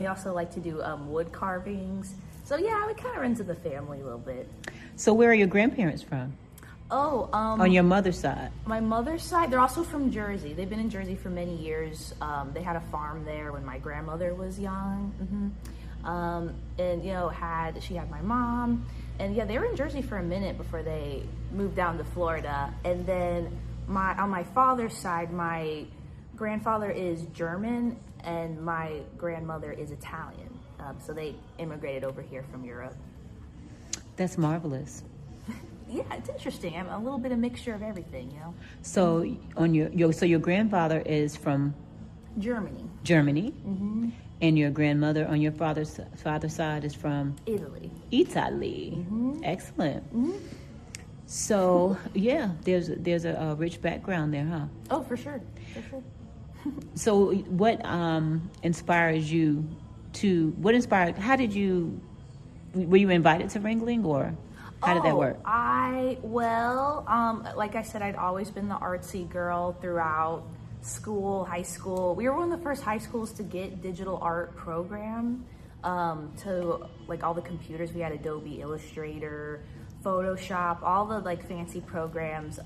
We also like to do wood carvings. So yeah, it kind of runs in the family a little bit. So where are your grandparents from? Oh, On your mother's side? my mother's side, they're also from Jersey. They've been in Jersey for many years. They had a farm there when my grandmother was young. And she had my mom, and yeah, they were in Jersey for a minute before they moved down to Florida. And then on my father's side, my grandfather is German and my grandmother is Italian. So they immigrated over here from Europe. That's marvelous. Yeah, it's interesting. I'm a little bit of mixture of everything, So on your grandfather is from Germany. Germany, and your grandmother on your father's side is from Italy. Italy. Excellent. So yeah, there's a rich background there, huh? Oh, for sure, for sure. So what inspires you to? Were you invited to Ringling, or how did that work? Like I said, I'd always been the artsy girl throughout school, high school. We were one of the first high schools to get digital art program to like all the computers. We had Adobe Illustrator, Photoshop, all the like fancy programs.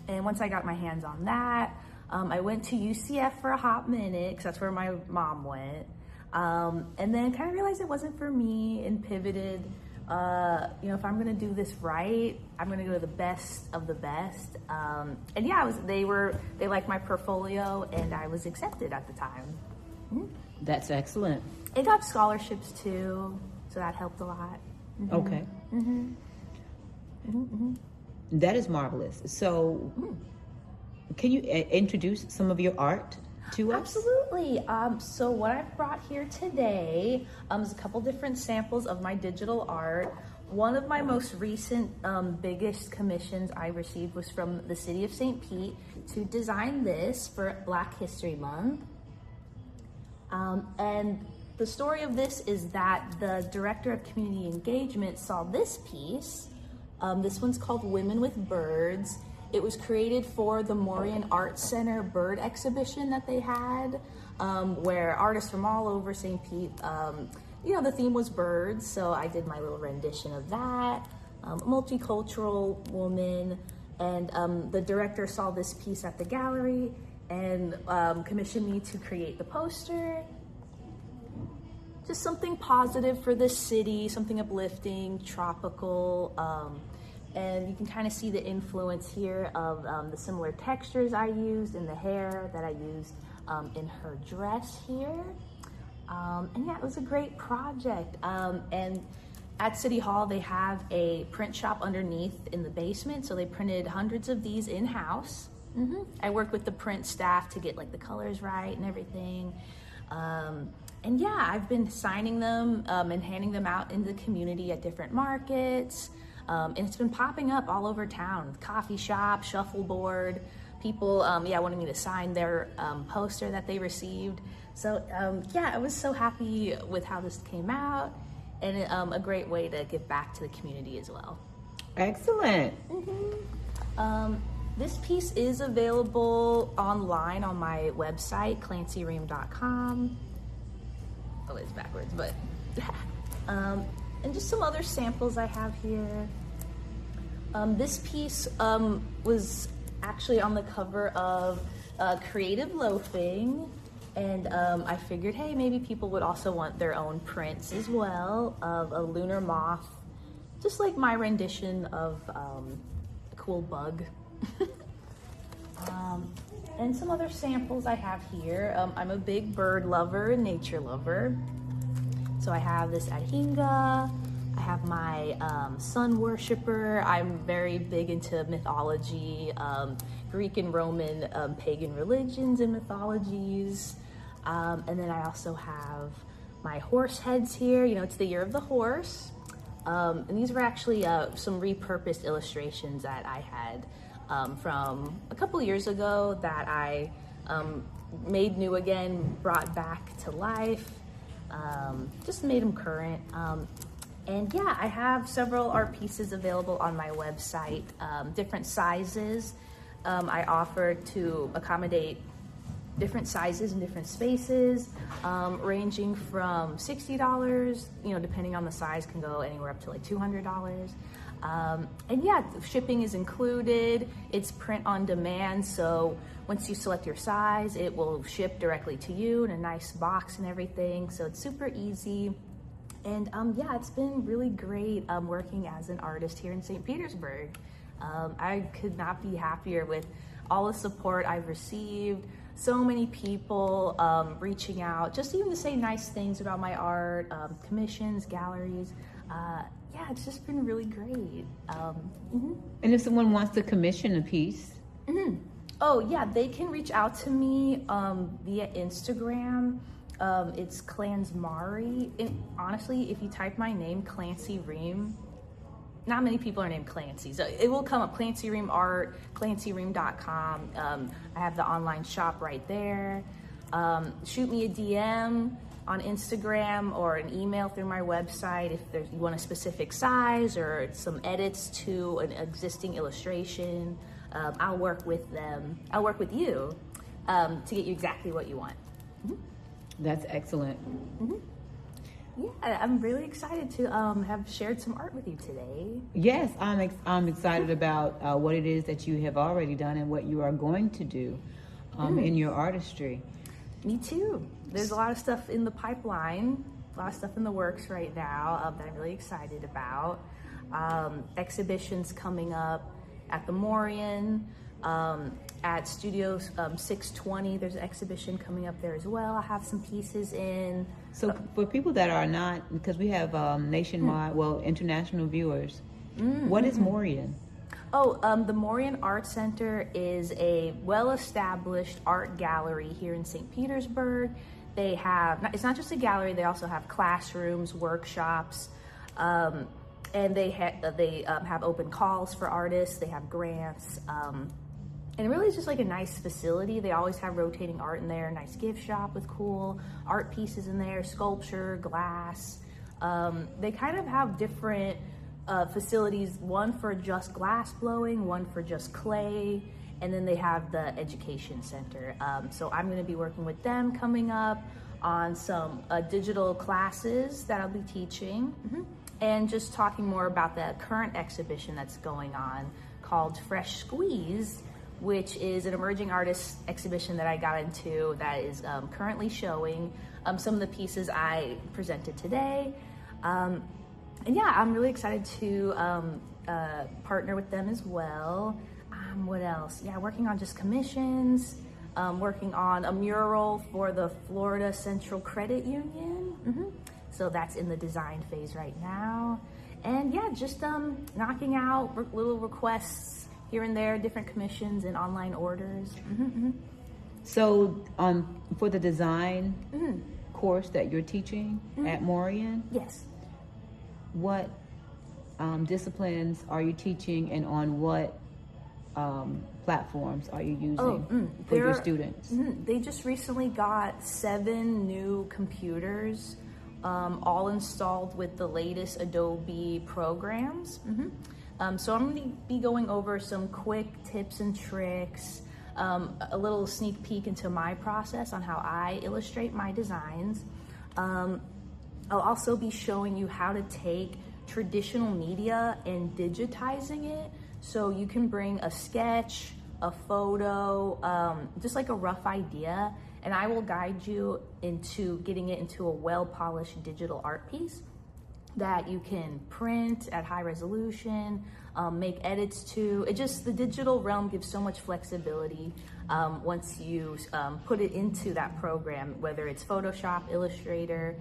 And once I got my hands on that, I went to UCF for a hot minute because that's where my mom went. And then kind of realized it wasn't for me and pivoted. If I'm gonna do this right, I'm gonna go to the best of the best. And yeah, they liked my portfolio, and I was accepted at the time. That's excellent. It got scholarships too, so that helped a lot. Okay. That is marvelous. So, can you introduce some of your art to us? Absolutely. So what I've brought here today is a couple different samples of my digital art. One of my most recent biggest commissions I received was from the city of St. Pete to design this for Black History Month. And the story of this is that the director of community engagement saw this piece. This one's called Women with Birds. It was created for the Morean Arts Center bird exhibition that they had, where artists from all over St. Pete, the theme was birds, so I did my little rendition of that. Multicultural woman, and the director saw this piece at the gallery and commissioned me to create the poster. Just something positive for the city, something uplifting, tropical, and you can kind of see the influence here of the similar textures I used in the hair that I used in her dress here. And yeah, it was a great project. And at City Hall, they have a print shop underneath in the basement, so they printed hundreds of these in-house. I worked with the print staff to get like the colors right and everything. And yeah, I've been signing them and handing them out in the community at different markets. And it's been popping up all over town, coffee shop, shuffleboard, people, wanted me to sign their poster that they received. So I was so happy with how this came out, and a great way to give back to the community as well. Excellent. This piece is available online on my website, clancyriehm.com. Oh, it's backwards, but and just some other samples I have here. This piece was actually on the cover of Creative Loafing, and I figured, hey, maybe people would also want their own prints as well of a lunar moth, just like my rendition of a cool bug. And some other samples I have here. I'm a big bird lover and nature lover. So I have this Adhinga, I have my sun worshiper. I'm very big into mythology, Greek and Roman pagan religions and mythologies. And then I also have my horse heads here. It's the year of the horse. And these were actually some repurposed illustrations that I had from a couple years ago that I made new again, brought back to life, just made them current. And yeah, I have several art pieces available on my website, different sizes. I offer to accommodate different sizes and different spaces, ranging from $60, depending on the size, can go anywhere up to like $200. And yeah, shipping is included. It's print on demand, so once you select your size, it will ship directly to you in a nice box and everything. So it's super easy. And yeah, it's been really great working as an artist here in St. Petersburg. I could not be happier with all the support I've received. So many people reaching out, just even to say nice things about my art, commissions, galleries. Yeah, it's just been really great. And if someone wants to commission a piece? Oh yeah, they can reach out to me via Instagram. It's Clansmari. Honestly, if you type my name, Clancy Riehm, not many people are named Clancy. So it will come up, Clancy Riehm Art, clancyriehm.com. I have the online shop right there. Shoot me a DM on Instagram or an email through my website if you want a specific size or some edits to an existing illustration. I'll work with them. I'll work with you to get you exactly what you want. That's excellent. Yeah, I'm really excited to have shared some art with you today. Yes, I'm excited about what it is that you have already done and what you are going to do in your artistry. Me too. There's a lot of stuff in the pipeline, a lot of stuff in the works right now that I'm really excited about. Exhibitions coming up at the Morian, at Studio 620, there's an exhibition coming up there as well. I have some pieces in. So for people that are not, because we have nationwide, international viewers, what is Morian? Oh, the Morian Art Center is a well-established art gallery here in St. Petersburg. They have, it's not just a gallery, they also have classrooms, workshops, and they have open calls for artists, they have grants, and really it's just like a nice facility. They always have rotating art in there, a nice gift shop with cool art pieces in there, sculpture, glass. They kind of have different facilities, one for just glass blowing, one for just clay, and then they have the education center. So I'm gonna be working with them coming up on some digital classes that I'll be teaching, and just talking more about the current exhibition that's going on called Fresh Squeeze, which is an emerging artist exhibition that I got into that is currently showing some of the pieces I presented today. And yeah, I'm really excited to partner with them as well. What else? Yeah, working on just commissions, working on a mural for the Florida Central Credit Union. So that's in the design phase right now. And yeah, just knocking out little requests here and there, different commissions and online orders. So for the design course that you're teaching at Morian, yes, what disciplines are you teaching, and on what platforms are you using for your students? They just recently got 7 new computers, all installed with the latest Adobe programs. So I'm going to be going over some quick tips and tricks, a little sneak peek into my process on how I illustrate my designs. I'll also be showing you how to take traditional media and digitizing it, so you can bring a sketch, a photo, just like a rough idea, and I will guide you into getting it into a well-polished digital art piece that you can print at high resolution, make edits to. The digital realm gives so much flexibility once you put it into that program, whether it's Photoshop, Illustrator.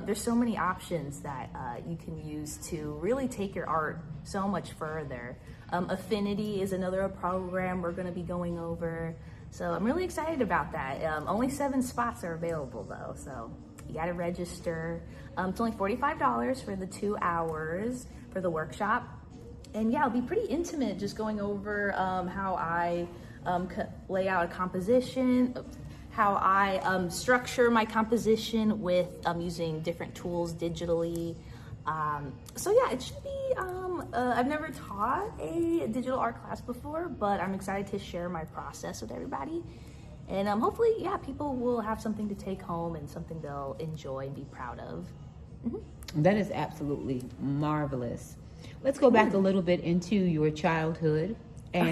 There's so many options that you can use to really take your art so much further. Affinity is another program we're going to be going over. So I'm really excited about that. Only 7 spots are available though, so you got to register. It's only $45 for the 2 hours for the workshop. And yeah, it'll be pretty intimate, just going over how I lay out a composition, how I structure my composition with using different tools digitally. So yeah, it should be, I've never taught a digital art class before, but I'm excited to share my process with everybody. And hopefully, yeah, people will have something to take home and something they'll enjoy and be proud of. That is absolutely marvelous. Let's go back a little bit into your childhood and